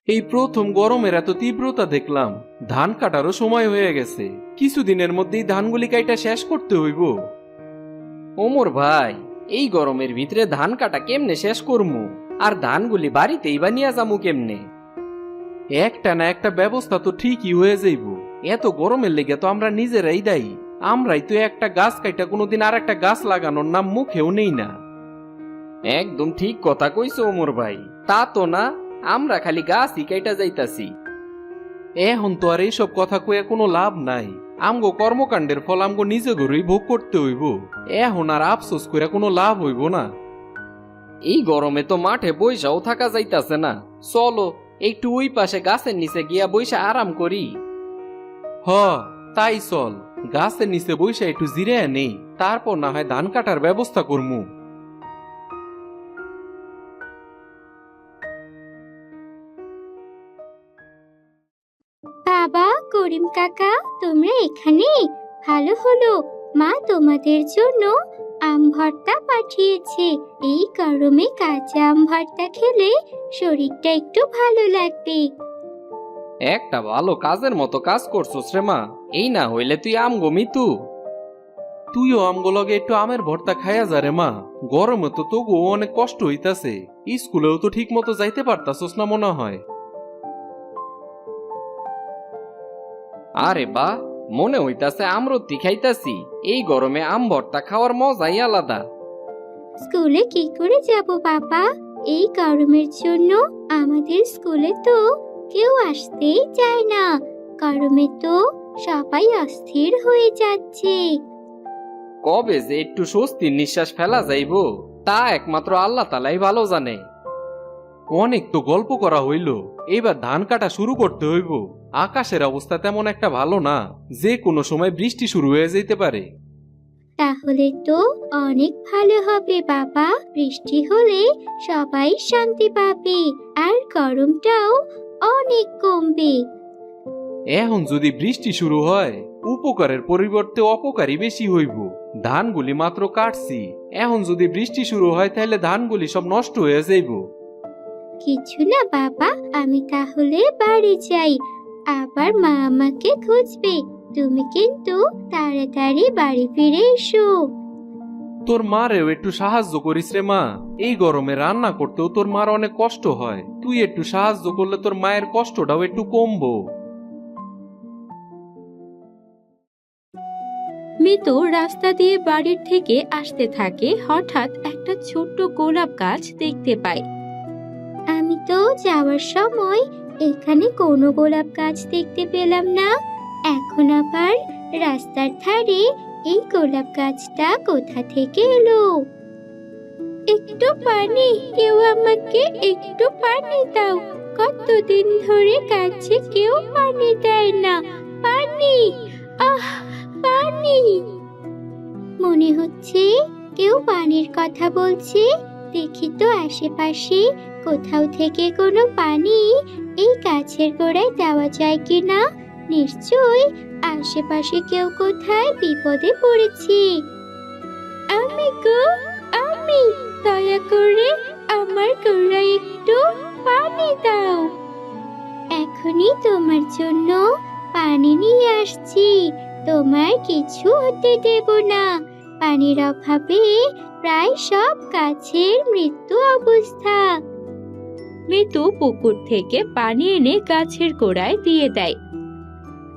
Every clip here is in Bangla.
এই প্রথম গরমের এত তীব্রতা দেখলাম। ধান কাটারও সময় হয়ে গেছে, কিছুদিনের মধ্যেই ধানগুলি কাইটা শেষ করতে হইব। ওমর ভাই, এই গরমের ভিতরে ধান কাটা কেমনে শেষ করমু? আর ধানগুলি বাড়িতেই বা নিয়ে যামু কেমনে? একটা না একটা ব্যবস্থা তো ঠিকই হয়ে যাইব। এত গরমের লেগে তো আমরা নিজেরাই দায়ী। আমরাই তো একটা গাছ কাইটা কোনোদিন আর একটা গাছ লাগানোর নাম মুখেও নেই না। একদম ঠিক কথা কইছো ওমর ভাই। তা তো না, আমরা খালি গাছই কাইটা যাইতাছি। এখন তো আর এইসব কথা কয়ে কোনো লাভ নাই। আমগো কর্মকাণ্ডের ফল আমগো নিজে ঘরেই ভোগ করতে হইব। এখন আর আফসোস করে কোনো লাভ হইব না। এই গরমে তো মাঠে বইসাও থাকা যাইতাছে না। চলো একটু ওই পাশে গাছের নিচে গিয়া বইসা আরাম করি। হ, তাই চল। গাছের নিচে বইসা একটু জিরে নেই, তারপর না হয় ধান কাটার ব্যবস্থা করমু। বাবা, করিম কাকা, তোমরা এখানে? ভালো হলো, মা তোমাদের জন্য আম ভর্তা পাঠিয়েছে। এই গরমে কাঁচা আম ভর্তা খেলে শরীরটা একটু ভালো লাগবে। একটা ভালো কাজের মতো কাজ করছো শ্রেমা। এই না হইলে তুই আম গমিতু। তুইও আমগো লগে একটু আমের ভর্তা খাইয়া যা রে মা। গরমে তো তবুও অনেক কষ্ট হইতাছে। স্কুলেও তো ঠিক মতো যাইতে পারতাছস না মনে হয়। আরে বা, মনে হইতাছে আমরতি খাইতাছি। এই গরমে আম ভর্তা খাওয়ার মজাই আলাদা। স্কুলে কি করে যাব বাবা? এই গরমের জন্য আমাদের স্কুলে তো কেউ আসতেই চায় না। গরমে তো সবাই অস্থির হয়ে যাচ্ছে। কবে যে একটু স্বস্তির নিঃশ্বাস ফেলা যাইবো তা একমাত্র আল্লাহ তালাই ভালো জানে। অনেক তো গল্প করা হইল, এইবার ধান কাটা শুরু করতে হইব। আকাশের অবস্থা তেমন একটা ভালো না, যে কোনো সময় বৃষ্টি শুরু হয়ে যেতে পারে। তাহলে তো অনেক ভালো হবে বাবা। বৃষ্টি হলে সবাই শান্তি পাবে আর গরমটাও অনেক কমবে। এখন যদি বৃষ্টি শুরু হয়, উপকারের পরিবর্তে অপকারই বেশি হইব। ধানগুলি মাত্র কাটছি, এখন যদি বৃষ্টি শুরু হয় তাহলে ধানগুলি সব নষ্ট হয়ে যাইব। কিছু না বাবা, আমি তাহলে বাড়ি যাই। আবার মা আমাকে খুঁজবে। তুমি কিন্তু তাড়াতাড়ি বাড়ি ফিরে এসো। তোর মারেও একটু সাহায্য করিস রে মা। এই গরমে রান্না করতেও তোর মার অনেক কষ্ট হয়, তুই একটু সাহায্য করলে তোর মায়ের কষ্টটাও একটু কমবো। মিতু রাস্তা দিয়ে বাড়ির থেকে আসতে থাকে। হঠাৎ একটা ছোট্ট গোলাপ গাছ দেখতে পায়। আমি তো যাওয়ার সময় এখানে কোনো গোলাপ গাছ দেখতে পেলাম না। এখন আবার রাস্তার ধারে এই গোলাপ গাছটা কোথা থেকে এলো? একটু পানি, কেউ আমাকে একটু পানি দাও। কতদিন ধরে গাছে কেউ পানি দেয় না। পানি, আহ, পানি। মনে হচ্ছে কেউ পানির কথা বলছে। দেখি তো আশেপাশে কোথাও থেকে কোনো পানি এই গাছের গোড়ায় দেওয়া যায় কিনা। নিশ্চয়ই আশেপাশে কেউ কোথায় বিপদে পড়েছে। আমি গো, আমি, দয়া করে আমার গোড়ায় একটু পানি দাও। এখনই তোমার জন্য পানি নিয়ে আসছি। তোমার কিছু হতে দেব না। পানির অভাবে প্রায় সব গাছের মৃত্যু অবস্থা। মিতু পুকুর থেকে পানি এনে গাছের গোড়ায় দিয়ে দেয়।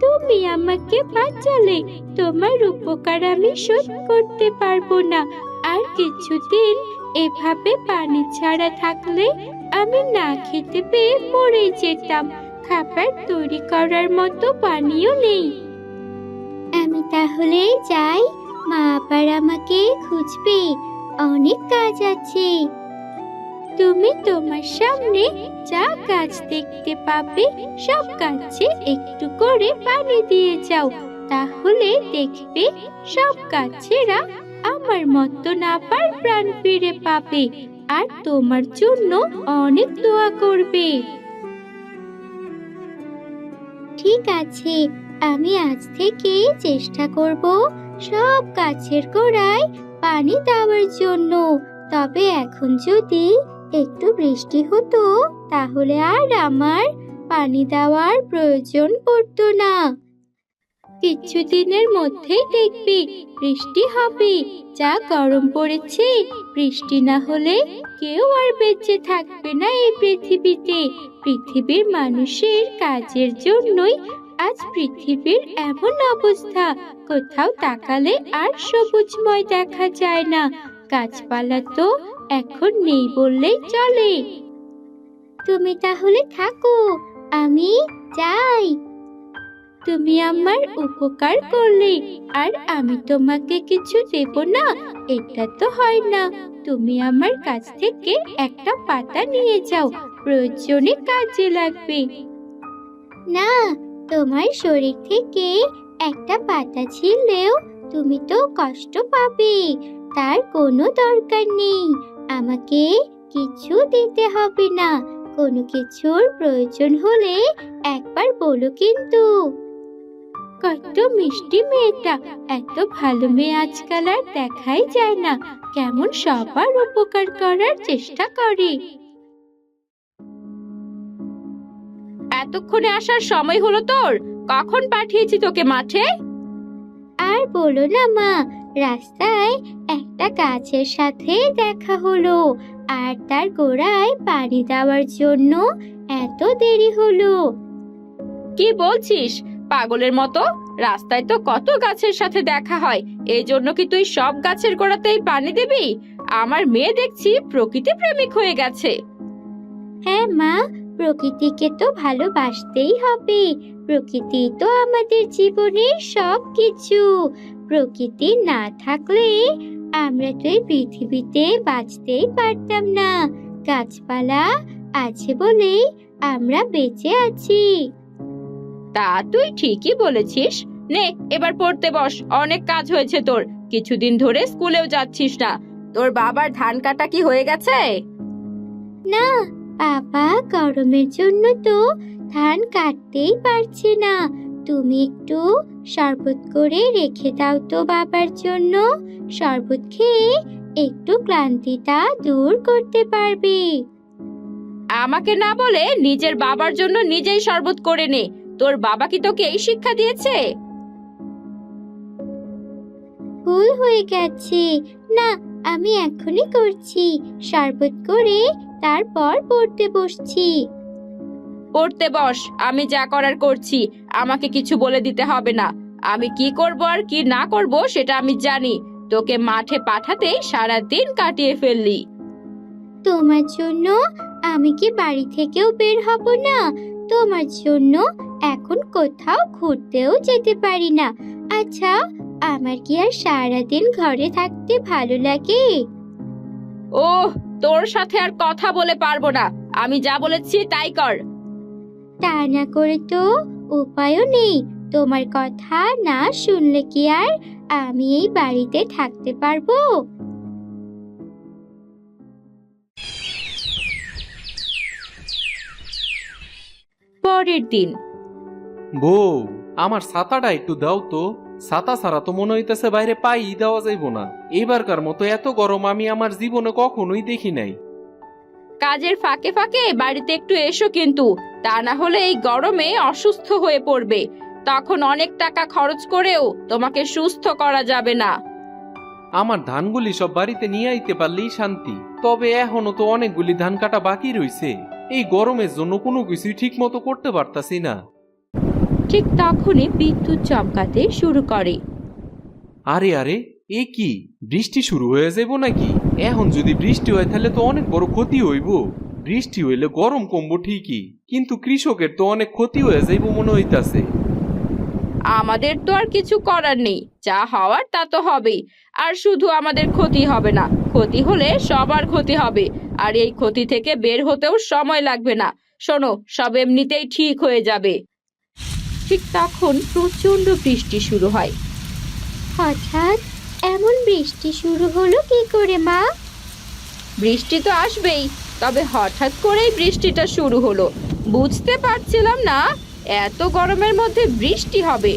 তুমি আমাকে বাঁচালে, তোমার উপকার আমি শোধ করতে পারবো না। আর কিছুদিন এভাবে পানি ছাড়া থাকলে আমি না খেতে পেয়ে মরে যেতাম। খাবার তৈরি করার মতো পানিও নেই। আমি তাহলে যাই, মা আবার আমাকে খুঁজবে। অনেক কাজ আছে। তুমি তোমার সামনে যা গাছ দেখতে পাবে সব গাছে একটু করে পানি দিয়ে যাও। তাহলে দেখবে সব গাছেরা আমার মতো আবার প্রাণ ফিরে পাবে আর তোমার জন্য অনেক দোয়া করবে। ঠিক আছে, আমি আজ থেকে চেষ্টা করব সব গাছের গোড়ায় পানি দেওয়ার জন্য। তবে এখন যদি একটু বৃষ্টি হতো তাহলে আর আমার পানি দেওয়ার প্রয়োজন পড়তো না। কিছুদিনের মধ্যেই দেখবি বৃষ্টি হবে। যা গরম পড়েছে, বৃষ্টি না হলে কেউ আর বেঁচে থাকবে না এই পৃথিবীতে। পৃথিবীর মানুষের কাজের জন্যই আজ পৃথিবীর এমন অবস্থা। কোথাও তাকালে আর সবুজময় দেখা যায় না। গাছপালা তো এখন নেই বললেই চলে। তুমি তাহলে থাকো, আমি যাই। তুমি আমার উপকার করলে আর আমি তোমাকে কিছু দেব না, এটা তো হয় না। তুমি আমার কাছ থেকে একটা পাতা নিয়ে যাও, প্রয়োজনে কাজে লাগবে। না, তোমার শরীর থেকে একটা পাতা ছিঁড়লেও তুমি তো কষ্ট পাবে। তার কোনো দরকার নেই। আমাকে কিছু দিতে হবে না। কোনো কিছুর প্রয়োজন হলে একবার বলো কিন্তু। কত মিষ্টি মেয়েটা, এত ভালো মেয়ে আজকাল আর দেখাই যায় না। কেমন সবার উপকার করার চেষ্টা করে। এতক্ষণে আসার সময় হলো তোর? কখন পাঠিয়েছি তোকে মাঠে? আর বলো না মা, রাস্তায় একটা গাছের সাথে দেখা হলো, আর তার গোড়ায় পানি দেওয়ার জন্য এত দেরি হলো। কি বলছিস পাগলের মতো? রাস্তায় তো কত গাছের সাথে দেখা হয়, এই জন্য কি তুই সব গাছের গোড়াতেই পানি দিবি? আমার মেয়ে দেখছি প্রকৃতি প্রেমিক হয়ে গেছে। হ্যাঁ মা, প্রকৃতিকে তো ভালোবাসতেই হবে। প্রকৃতি তো আমাদের জীবনের সব কিছু। প্রকৃতি না থাকলে আমরা তো এই পৃথিবীতে বাঁচতেই পারতাম না। গাছপালা আছে বলেই আমরা বেঁচে আছি। তা তুই ঠিকই বলেছিস। নে এবার পড়তে বস, অনেক কাজ হয়েছে তোর। কিছুদিন ধরে স্কুলেও যাচ্ছিস না। তোর বাবার ধান কাটা কি হয়ে গেছে? না বাবা, গরমের জন্য তো ধান কাটতেই পারছে না। তুমি একটু শরবত করে রেখে দাও তো বাবার জন্য। শরবত খেয়ে একটু ক্লান্তিটা দূর করতে পারবে। আমাকে না বলে নিজের বাবার জন্য নিজেই শরবত করে নে। তোর বাবা কি তোকে এই শিক্ষা দিয়েছে? ভুল হয়ে গেছে। না, আমি এখনই করছি। শরবত করে তারপর পড়তে বসছি। পড়তে বস, আমি যা করার করছি। আমাকে কিছু বলে দিতে হবে না। আমি কি করব আর কি না করব সেটা আমি জানি। তোকে মাঠে পাঠাতেই সারাদিন কাটিয়ে ফেললি। তোমার জন্য আমি কি বাড়ি থেকেও বের হব না? তোমার জন্য এখন কোথাও ঘুরতেও যেতে পারি না। আচ্ছা, আমার কি আর সারাদিন ঘরে থাকতে ভালো লাগে? ওহ, তোর সাথে আর কথা বলে পারবো না। আমি যা বলেছি তাই কর। তা না করে তো উপায়ও নেই। তোমার কথা না শুনলে কি আর আমি এই বাড়িতে থাকতে পারবো? পরের দিন। বউ, আমার ছাতাটা একটু দাও তো। ছাতা ছাড়া তো মনে হইতেছে বাইরে পাই দেওয়া যাইব না। এবারকার মতো এত গরম আমি আমার জীবনে কখনোই দেখি নাই। কাজের ফাঁকে ফাঁকে বাড়িতে একটু এসো কিন্তু, তা না হলে এই গরমে অসুস্থ হয়ে পড়বে। তখন অনেক টাকা খরচ করেও তোমাকে সুস্থ করা যাবে না। আমার ধানগুলি সব বাড়িতে নিয়ে আইতে পারলেই শান্তি। তবে এখনো তো অনেকগুলি ধান কাটা বাকি রইছে। এই গরমের জন্য কোনো কিছুই ঠিক মতো করতে পারতাছি না। ঠিক তখনই বিদ্যুৎ চমকাতে শুরু করে। আরে আরে, এ কি বৃষ্টি শুরু হয়ে যাইব নাকি? এখন যদি বৃষ্টি হয় তাহলে তো অনেক বড় ক্ষতি হইব। বৃষ্টি হইলে গরম কমবো ঠিকই, কিন্তু কৃষকের তো অনেক ক্ষতি হয়ে যাইব মনে হইতাছে। আমাদের তো আর কিছু করার নেই, যা হওয়ার তা তো হবেই। আর শুধু আমাদের ক্ষতি হবে না, ক্ষতি হলে সবার ক্ষতি হবে। আর এই ক্ষতি থেকে বের হতেও সময় লাগবে না। শোনো, সব এমনিতেই ঠিক হয়ে যাবে। ঠিক তখন প্রচন্ড বৃষ্টি শুরু হয়। হঠাৎ এমন বৃষ্টি শুরু হলো কি করে মা? বৃষ্টি তো আসবেই, তবে হঠাৎ করেই বৃষ্টিটা শুরু হলো। বুঝতে পারছিলাম না এত গরমের মধ্যে বৃষ্টি হবে।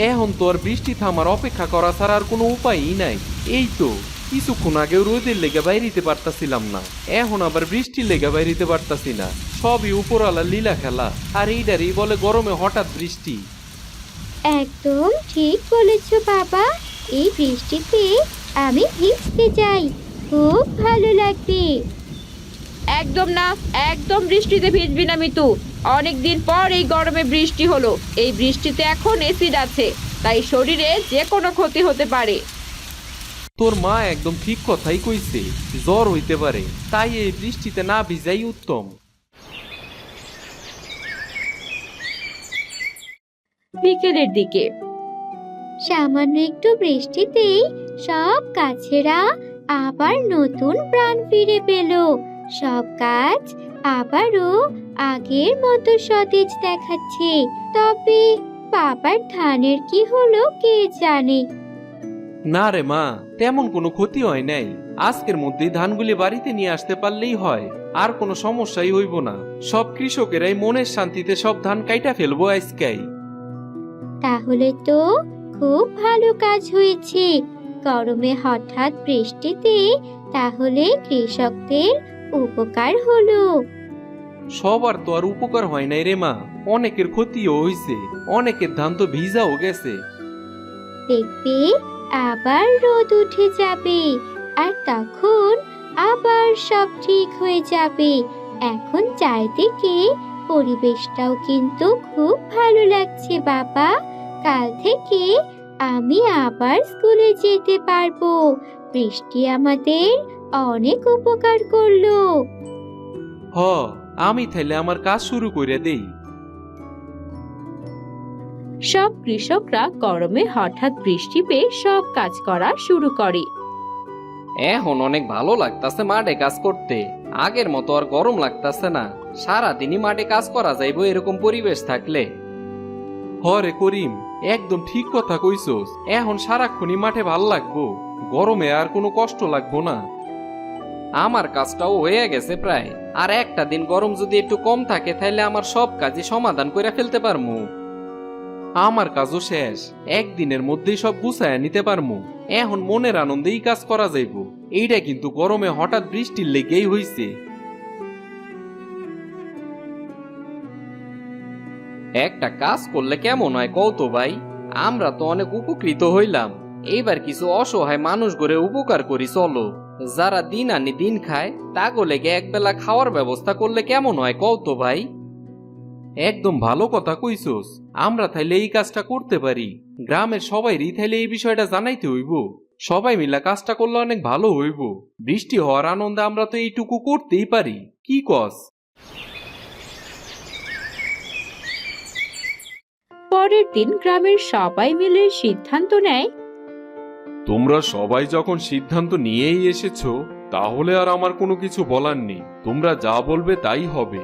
এখন তো আর বৃষ্টি থামার অপেক্ষা করা ছাড়া আর কোনো উপায়ই নাই। এই তো কিছুক্ষণ আগেও রোদের লেগে বাইরিতে পারতাছিলাম না, এখন আবার বৃষ্টির লেগে বাইরিতে পারতাছি না। সবই উপরওয়ালার লীলা খেলা, আর এইটারই বলে গরমে হঠাৎ বৃষ্টি। একদম ঠিক বলেছ বাবা। এই বৃষ্টিতে আমি ভিজতে যাই, খুব ভালো লাগবে। একদম না, একদম বৃষ্টিতে ভিজবি না মিতু। অনেকদিন পর এই গরমে বৃষ্টি হলো। এই বৃষ্টিতে এখন এসিড আছে, তাই শরীরে যে কোনো ক্ষতি হতে পারে। তোর মা একদম ঠিক কথাই কইছে, জ্বর হইতে পারে, তাই এই বৃষ্টিতে না ভিজাই উত্তম। বিকেলের দিকে সামান্য একটু বৃষ্টিতেই সব গাছেরা আবার নতুন প্রাণ ফিরে পেল। সব গাছ আবারও আগের মতো সতেজ দেখাচ্ছে। তবে বাবার ধানের কি হলো কে জানে। না রে মা, তেমন কোনো ক্ষতি হয় নাই। আজকের মধ্যেই ধানগুলি বাড়িতে নিয়ে আসতে পারলেই হয়, আর কোনো সমস্যাই হইব না। সব কৃষকেরাই মনের শান্তিতে সব ধান কাইটা ফেলবো আজকাই। তাহলে তো খুব ভালো কাজ হয়েছে। গরমে হঠাৎ বৃষ্টিতে তাহলে কৃষকদের উপকার হলো। সবার তো আর উপকার হয় নাই রে মা, অনেকের ক্ষতিও হইছে, অনেকের ধান তো ভিজাও গেছে। দেখবে আবার রোদ উঠে যাবে, আর তখন আবার সব ঠিক হয়ে যাবে। এখন চারিদিকে পরিবেশটাও কিন্তু খুব ভালো লাগছে বাবা। কাল থেকে আমি আবার স্কুলে যেতে পারবো। বৃষ্টি আমাদের অনেক উপকার করলো। হ, আমি তাইলে আমার কাজ শুরু করে দেই। সব কৃষকরা গরমে হঠাৎ বৃষ্টি পেয়ে সব কাজ করা শুরু করে। এখন অনেক ভালো লাগতাছে মাঠে কাজ করতে। আগের মতো আর গরম লাগতাছে না। সারাদিনই মাঠে কাজ করা যাইবো এরকম পরিবেশ থাকলে। হরে করিম, একদম ঠিক কথা কইছস। এখন সারাক্ষণই মাঠে ভাল লাগবো, গরমে আর কোনো কষ্ট লাগবো না। আমার কাজটাও হয়ে গেছে প্রায়। আর একটা দিন গরম যদি একটু কম থাকে তাহলে আমার সব কাজই সমাধান করে ফেলতে পারমু। আমার কাজও শেষ, একদিনের মধ্যেই সব গুছায় নিতে পারমু। এখন মনের আনন্দেই কাজ করা যাইব। এইটা কিন্তু গরমে হঠাৎ বৃষ্টির লেগেই হইছে। একটা কাজ করলে কেমন হয় কও তো ভাই? আমরা তো অনেক উপকৃত হইলাম। এইবার কিছু অসহায় মানুষ গড়ে উপকার করি চলো। যারা দিন আনি দিন খায় তাগো লেগে একবেলা খাওয়ার ব্যবস্থা করলে কেমন হয় কও তো ভাই? একদম ভালো কথা কইছস। আমরা তাইলে এই কাজটা করতে পারি। গ্রামের সবাইরই তাইলে এই বিষয়টা জানাইতে হইব। সবাই মিলা কাজটা করলে অনেক ভালো হইব। বৃষ্টি হওয়ার আনন্দে আমরা তো এইটুকু করতেই পারি, কি কস? পরের দিন গ্রামের সবাই মিলে সিদ্ধান্ত নেয়, তোমরা সবাই যখন সিদ্ধান্ত নিয়েই এসেছো, তাহলে আর আমার কোনো কিছু বলার নেই। তোমরা যা বলবে তাই হবে।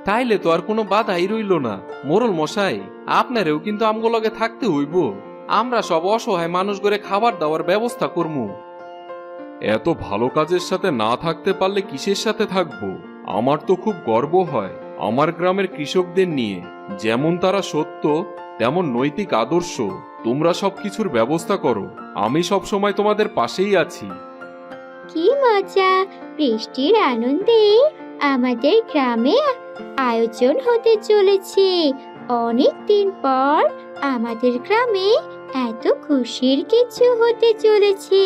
তাইলে তো আর কোনো বাধাই রইল না। মোরল মশাই, আপনারেও কিন্তু আমগোলগে থাকতে হইব। আমরা সব অসহায় মানুষ গড়ে খাবার দাবার ব্যবস্থা করমু। এত ভালো কাজের সাথে না থাকতে পারলে কিসের সাথে থাকবো? আমার তো খুব গর্ব হয় আমার গ্রামের কৃষকদের নিয়ে। যেমন তারা সত্য, তেমন নৈতিক আদর্শ। তোমরা সবকিছুর ব্যবস্থা করো, আমি সব সময় তোমাদের পাশেই আছি। কি মজা! বৃষ্টির আনন্দে আমাদের গ্রামে আয়োজন হতে চলেছে। অনেক দিন পর আমাদের গ্রামে এত খুশির কিছু হতে চলেছে।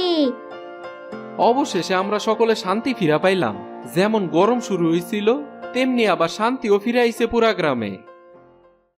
অবশেষে আমরা সকলে শান্তি ফিরা পাইলাম। যেমন গরম শুরু হয়েছিল, তেমনি আবার শান্তিও ফিরে আইছে পুরা গ্রামে।